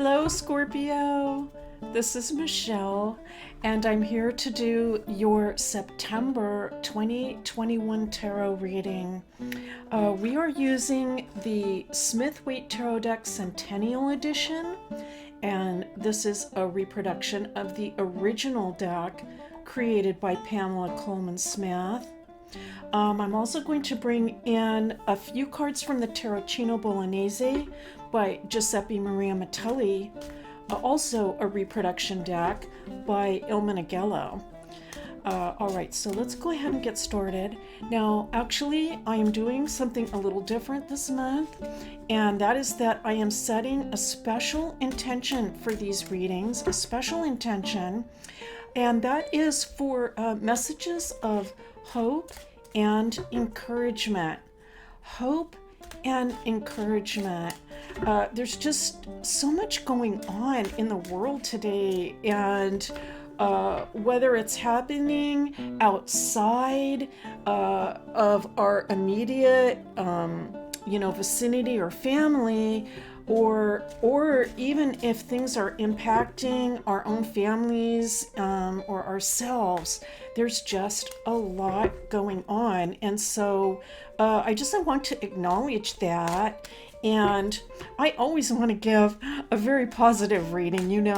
Hello, Scorpio. This is Michelle, and I'm here to do your September 2021 tarot reading. We are using the Smith-Waite Tarot Deck Centennial Edition, and this is a reproduction of the original deck created by Pamela Coleman Smith. I'm also going to bring in a few cards from the Tarocchino Bolognese by Giuseppe Maria Metelli, also a reproduction deck by Il Meneghello. All right, so let's go ahead and get started. Now, actually, I am doing something a little different this month, and that is that I am setting a special intention for these readings, a special intention, and that is for messages of hope and encouragement. Hope and encouragement. There's just so much going on in the world today, and whether it's happening outside of our immediate, vicinity or family, or even if things are impacting our own families or ourselves, there's just a lot going on. And so I want to acknowledge that. And I always want to give a very positive reading,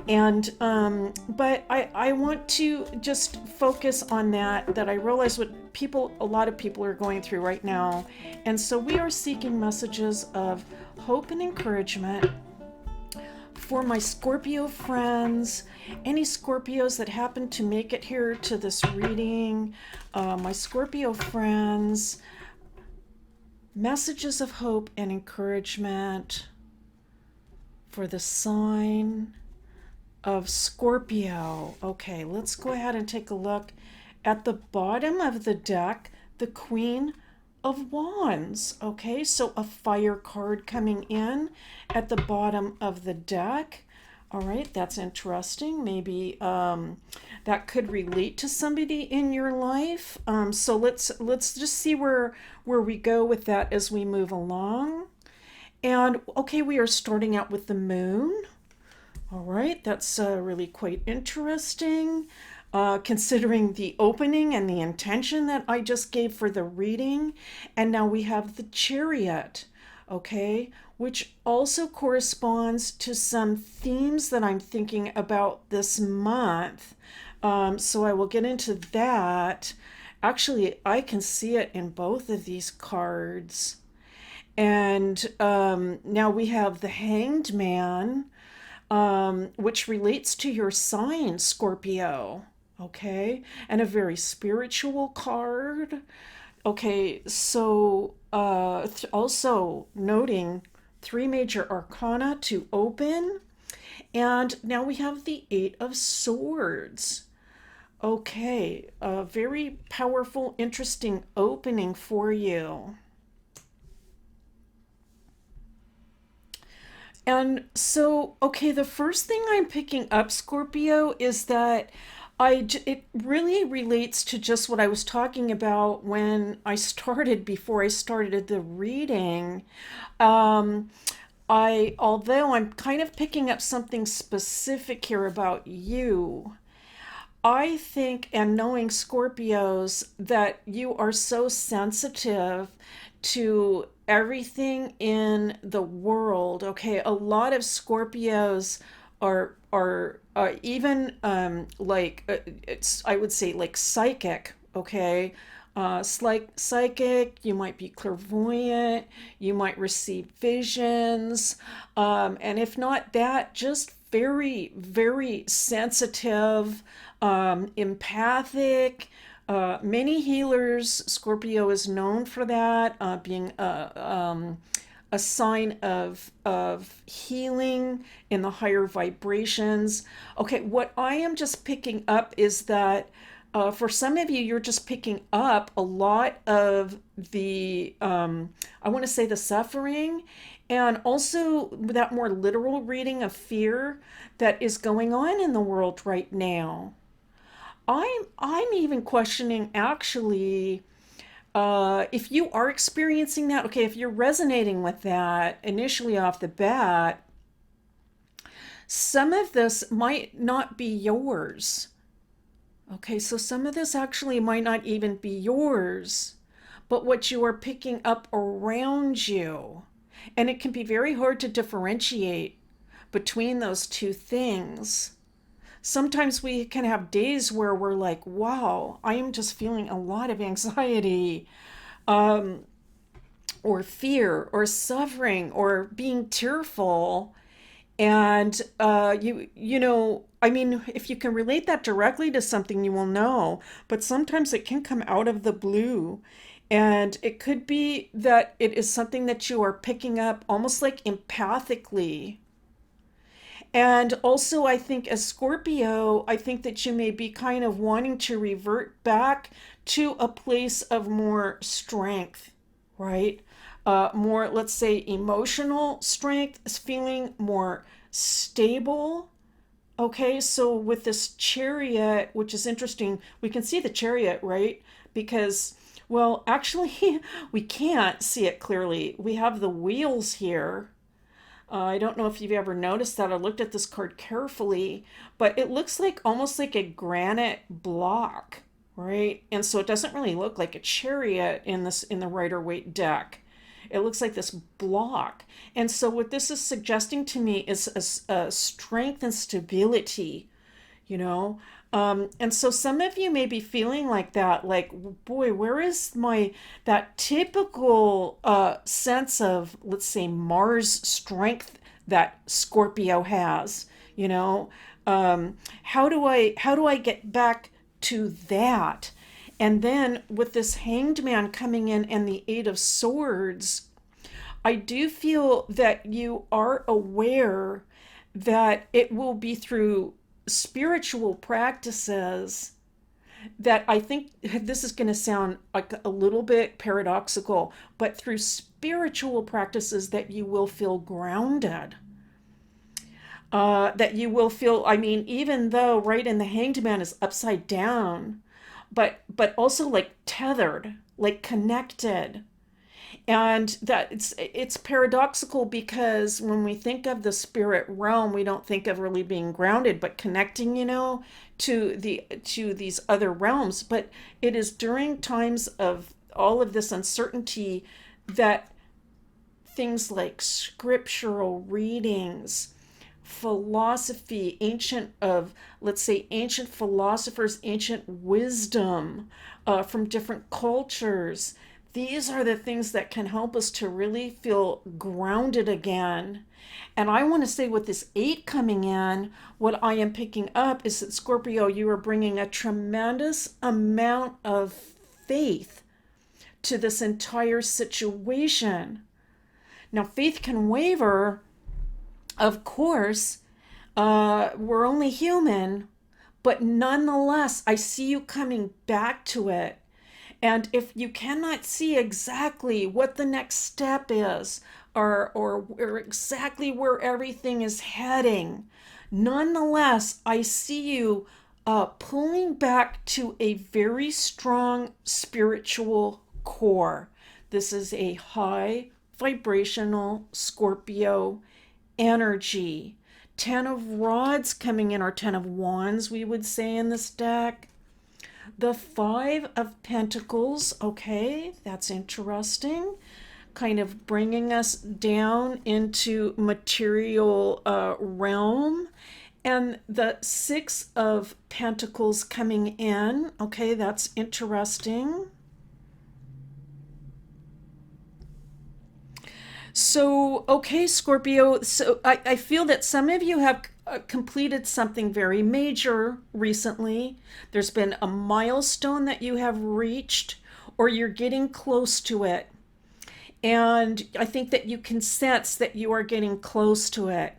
and but I want to just focus on that I realize what a lot of people are going through right now. And so we are seeking messages of hope and encouragement for my Scorpio friends, any Scorpios that happen to make it here to this reading, my Scorpio friends, messages of hope and encouragement for the sign of Scorpio. Okay, let's go ahead and take a look at the bottom of the deck, the Queen of Wands. Okay, so a fire card coming in at the bottom of the deck. All right, that's interesting. Maybe that could relate to somebody in your life. So let's just see where we go with that as we move along. And okay, we are starting out with the moon. All right, that's really quite interesting. Considering the opening and the intention that I just gave for the reading. And now we have the Chariot, okay, which also corresponds to some themes that I'm thinking about this month. So I will get into that. Actually, I can see it in both of these cards. And now we have the Hanged Man, which relates to your sign, Scorpio. Okay, and a very spiritual card. Okay, so also noting 3 major arcana to open. And now we have the 8 of Swords. Okay, a very powerful, interesting opening for you. And so, okay, the first thing I'm picking up, Scorpio, is that it really relates to just what I was talking about before I started the reading. Although I'm kind of picking up something specific here about you, I think, and knowing Scorpios, that you are so sensitive to everything in the world. Okay, a lot of Scorpios are even I would say like psychic. Okay, psychic. You might be clairvoyant. You might receive visions, and if not that, just very, very sensitive, empathic. Many healers, Scorpio is known for that, being a sign of healing in the higher vibrations. Okay, what I am just picking up is that for some of you, you're just picking up a lot of the, I want to say the suffering, and also that more literal reading of fear that is going on in the world right now. I'm even questioning, actually, if you are experiencing that. Okay, if you're resonating with that initially off the bat, Some of this might not be yours. Okay, so some of this actually might not even be yours, but what you are picking up around you. And it can be very hard to differentiate between those two things. Sometimes we can have days where we're like, wow, I am just feeling a lot of anxiety, um, or fear, or suffering, or being tearful. And I mean, if you can relate that directly to something, you will know. But sometimes it can come out of the blue. And it could be that it is something that you are picking up almost like empathically. And also, I think as Scorpio, I think that you may be kind of wanting to revert back to a place of more strength, right? More, let's say, emotional strength, is feeling more stable. Okay, so with this chariot, which is interesting, we can see the chariot, right? Because, well, actually, we can't see it clearly. We have the wheels here. I don't know if you've ever noticed that. I looked at this card carefully, but it looks like almost like a granite block, right? And so it doesn't really look like a chariot in the Rider Waite deck. It looks like this block. And so what this is suggesting to me is a strength and stability, you know. And so some of you may be feeling like that, like, boy, where is my that typical sense of, let's say, Mars strength that Scorpio has, you know? How do I get back to that? And then with this Hanged Man coming in and the Eight of Swords, I do feel that you are aware that it will be through spiritual practices that I think this is going to sound like a little bit paradoxical, but through spiritual practices that you will feel grounded. That you will feel, I mean, even though right in the Hanged Man is upside down, but also like tethered, like connected. And that it's paradoxical because when we think of the spirit realm, we don't think of really being grounded, but connecting, to these other realms. But it is during times of all of this uncertainty that things like scriptural readings, philosophy, let's say, ancient philosophers, ancient wisdom from different cultures. These are the things that can help us to really feel grounded again. And I want to say, with this eight coming in, what I am picking up is that, Scorpio, you are bringing a tremendous amount of faith to this entire situation. Now, faith can waver, of course. We're only human, but nonetheless, I see you coming back to it. And if you cannot see exactly what the next step is, or exactly where everything is heading, nonetheless, I see you pulling back to a very strong spiritual core. This is a high vibrational Scorpio energy. 10 of Rods coming in, or 10 of Wands, we would say in this deck. The Five of Pentacles, okay, that's interesting. Kind of bringing us down into material realm. And the Six of Pentacles coming in, okay, that's interesting. So, okay, Scorpio, so I feel that some of you have completed something very major recently. There's been a milestone that you have reached, or you're getting close to it. And I think that you can sense that you are getting close to it.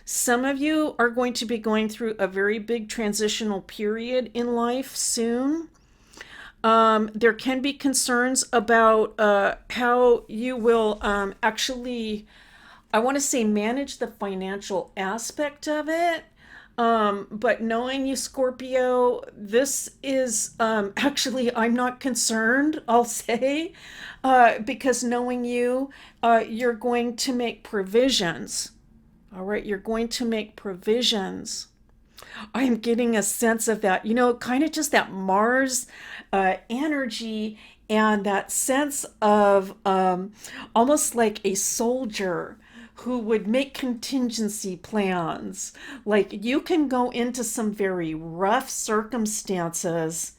Some of you are going to be going through a very big transitional period in life soon. There can be concerns about how you will actually, I want to say, manage the financial aspect of it. But knowing you, Scorpio, this is actually, I'm not concerned, I'll say, because knowing you, you're going to make provisions. All right, you're going to make provisions. I'm getting a sense of that, kind of just that Mars energy and that sense of almost like a soldier who would make contingency plans. Like you can go into some very rough circumstances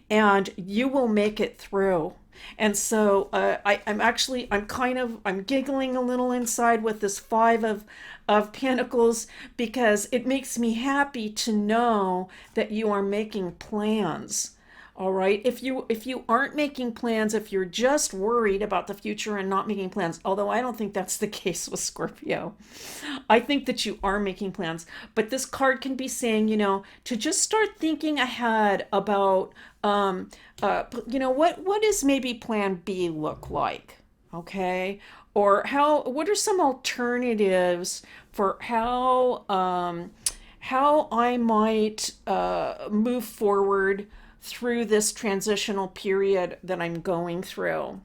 and you will make it through. And so I'm giggling a little inside with this five of Pentacles because it makes me happy to know that you are making plans. All right. If you aren't making plans, if you're just worried about the future and not making plans, although I don't think that's the case with Scorpio, I think that you are making plans. But this card can be saying, to just start thinking ahead about, what does maybe Plan B look like? Okay, or what are some alternatives for how I might move forward through this transitional period that I'm going through.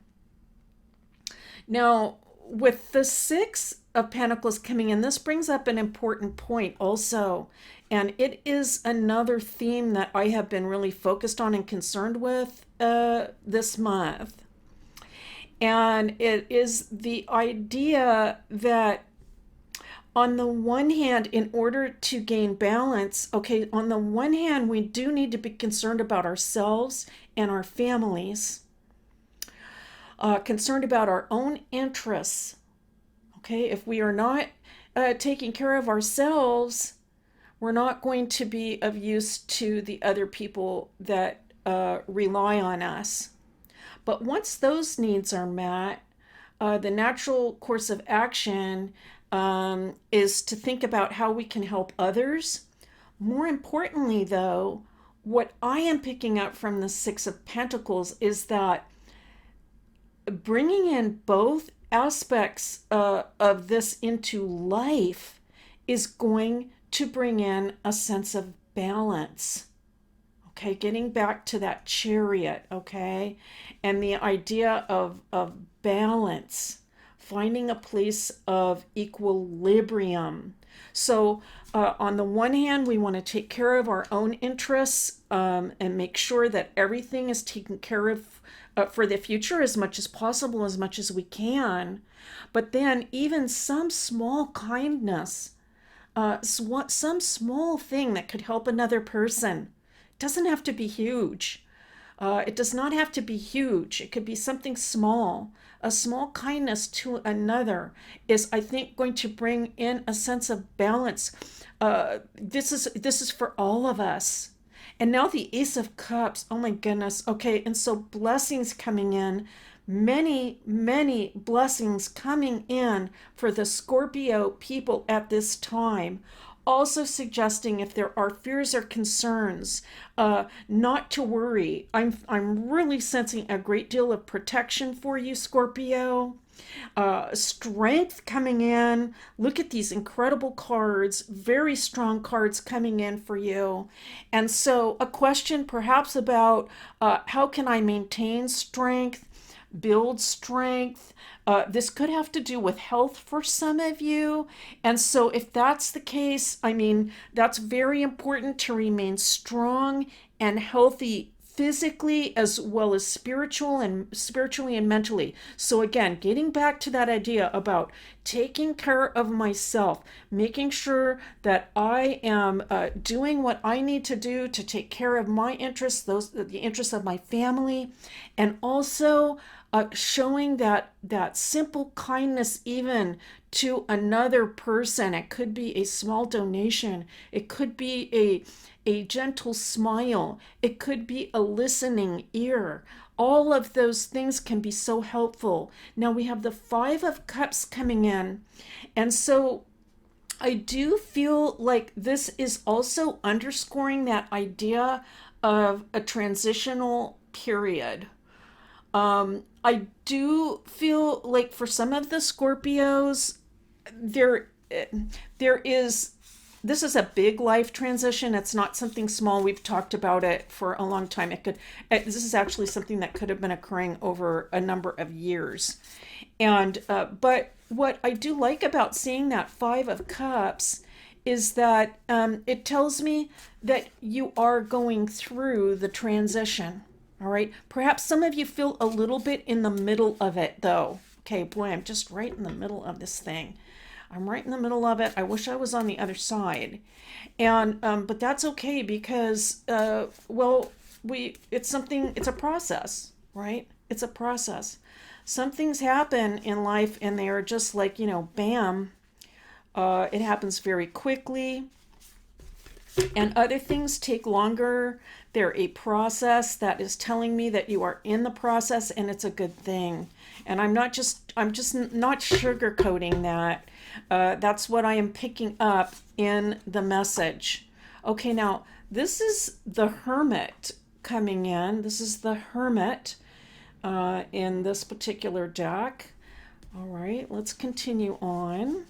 Now, with the Six of Pentacles coming in, this brings up an important point also. And it is another theme that I have been really focused on and concerned with this month. And it is the idea that on the one hand, in order to gain balance, okay, on the one hand, we do need to be concerned about ourselves and our families, concerned about our own interests. Okay, if we are not taking care of ourselves, we're not going to be of use to the other people that rely on us. But once those needs are met, the natural course of action is to think about how we can help others. More importantly, though, what I am picking up from the Six of Pentacles is that bringing in both aspects of this into life is going to bring in a sense of balance. Okay, getting back to that Chariot, okay, and the idea of balance, finding a place of equilibrium. So, on the one hand, we want to take care of our own interests and make sure that everything is taken care of for the future as much as possible, as much as we can. But then, even some small kindness, some small thing that could help another person, doesn't have to be huge. It does not have to be huge. It could be something small. A small kindness to another is, I think, going to bring in a sense of balance. This is for all of us. And now the Ace of Cups. Oh my goodness. Okay, and so blessings coming in. Many, many blessings coming in for the Scorpio people at this time. Also suggesting if there are fears or concerns, not to worry. I'm really sensing a great deal of protection for you, Scorpio. Strength coming in. Look at these incredible cards, very strong cards coming in for you. And so a question perhaps about how can I maintain strength, build strength. This could have to do with health for some of you. And so if that's the case, I mean, that's very important to remain strong and healthy physically as well as spiritually and mentally. So again, getting back to that idea about taking care of myself, making sure that I am doing what I need to do to take care of my interests, the interests of my family, and also showing that simple kindness even to another person. It could be a small donation. It could be a gentle smile. It could be a listening ear. All of those things can be so helpful. Now we have the Five of Cups coming in. And so I do feel like this is also underscoring that idea of a transitional period. I do feel like for some of the Scorpios, there is this is a big life transition. It's not something small. We've talked about it for a long time. This is actually something that could have been occurring over a number of years. And but what I do like about seeing that Five of Cups is that it tells me that you are going through the transition. All right. Perhaps some of you feel a little bit in the middle of it, though. Okay, boy, I'm just right in the middle of this thing. I'm right in the middle of it. I wish I was on the other side. And but that's okay because well, it's a process, right? It's a process. Some things happen in life and they are just like, bam. It happens very quickly. And other things take longer. They're a process that is telling me that you are in the process and it's a good thing. And I'm just not sugarcoating that. That's what I am picking up in the message. Okay, now this is the Hermit coming in. This is the Hermit in this particular deck. All right, let's continue on.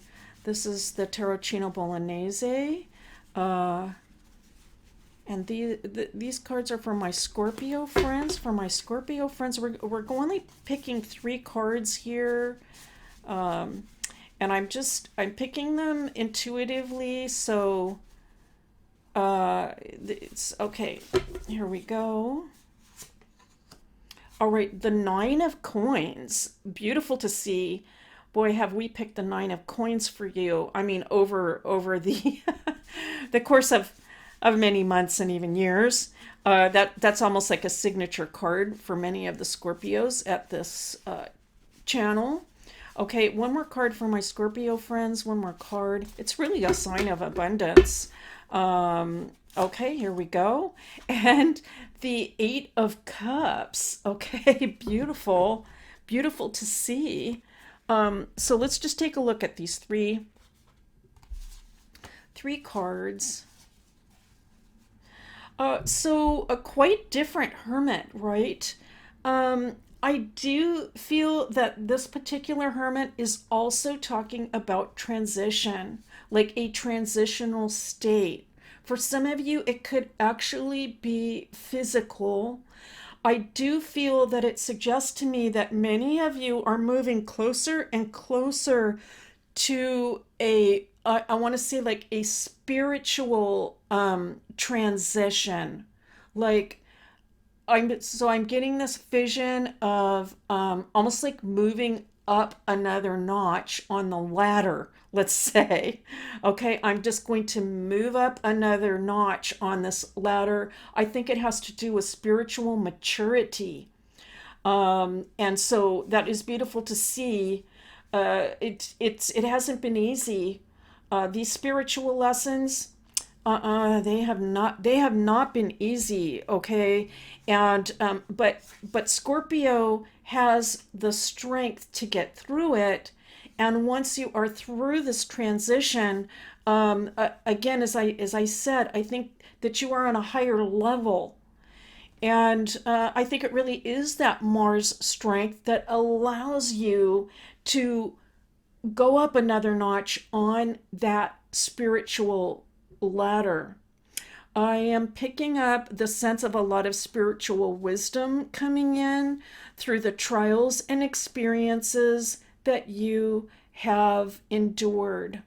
This is the Tarocchino Bolognese. And these cards are for my Scorpio friends. For my Scorpio friends, we're only picking 3 cards here. And I'm picking them intuitively. So it's okay. Here we go. All right, the 9 of Coins. Beautiful to see. Boy, have we picked the 9 of Coins for you. I mean, over the the course of many months and even years. That's almost like a signature card for many of the Scorpios at this channel. Okay, one more card for my Scorpio friends. One more card. It's really a sign of abundance. Okay, here we go. And the 8 of Cups. Okay, beautiful. Beautiful to see. So let's just take a look at these three cards. So a quite different Hermit, right? I do feel that this particular Hermit is also talking about transition, like a transitional state. For some of you, it could actually be physical. I do feel that it suggests to me that many of you are moving closer and closer to I want to say like a spiritual transition. Like I'm getting this vision of almost like moving up another notch on the ladder, let's say. Okay, I'm just going to move up another notch on this ladder. I think it has to do with spiritual maturity. And so that is beautiful to see. It hasn't been easy. These spiritual lessons, they have not been easy, okay? And but Scorpio has the strength to get through it. And once you are through this transition, again, as I said, I think that you are on a higher level. And I think it really is that Mars strength that allows you to go up another notch on that spiritual ladder. I am picking up the sense of a lot of spiritual wisdom coming in through the trials and experiences that you have endured.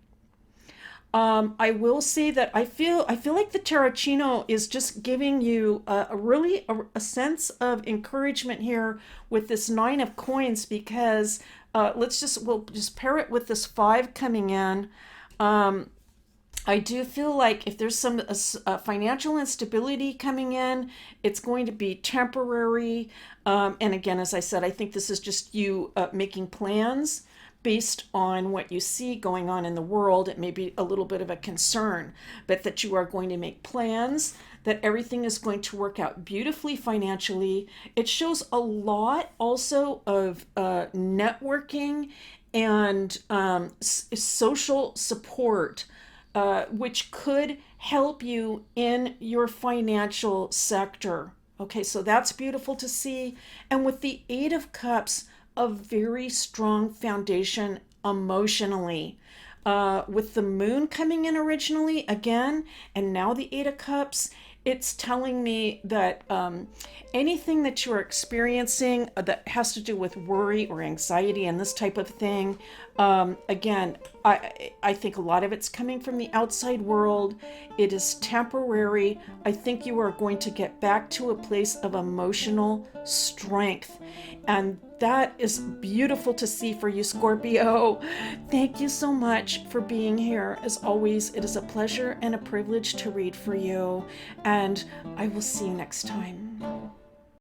I will say that I feel like the Tarocchino is just giving you a sense of encouragement here with this 9 of Coins, because we'll just pair it with this 5 coming in. I do feel like if there's some financial instability coming in, it's going to be temporary. And again, as I said, I think this is just you making plans based on what you see going on in the world. It may be a little bit of a concern, but that you are going to make plans, that everything is going to work out beautifully financially. It shows a lot also of networking and social support, which could help you in your financial sector. Okay, so that's beautiful to see. And with the 8 of Cups, a very strong foundation emotionally. with the moon coming in originally again, and now the Eight of Cups, it's telling me that anything that you're experiencing that has to do with worry or anxiety and this type of thing, again, I think a lot of it's coming from the outside world. It is temporary. I think you are going to get back to a place of emotional strength. And that is beautiful to see for you, Scorpio. Thank you so much for being here. As always, it is a pleasure and a privilege to read for you. And I will see you next time.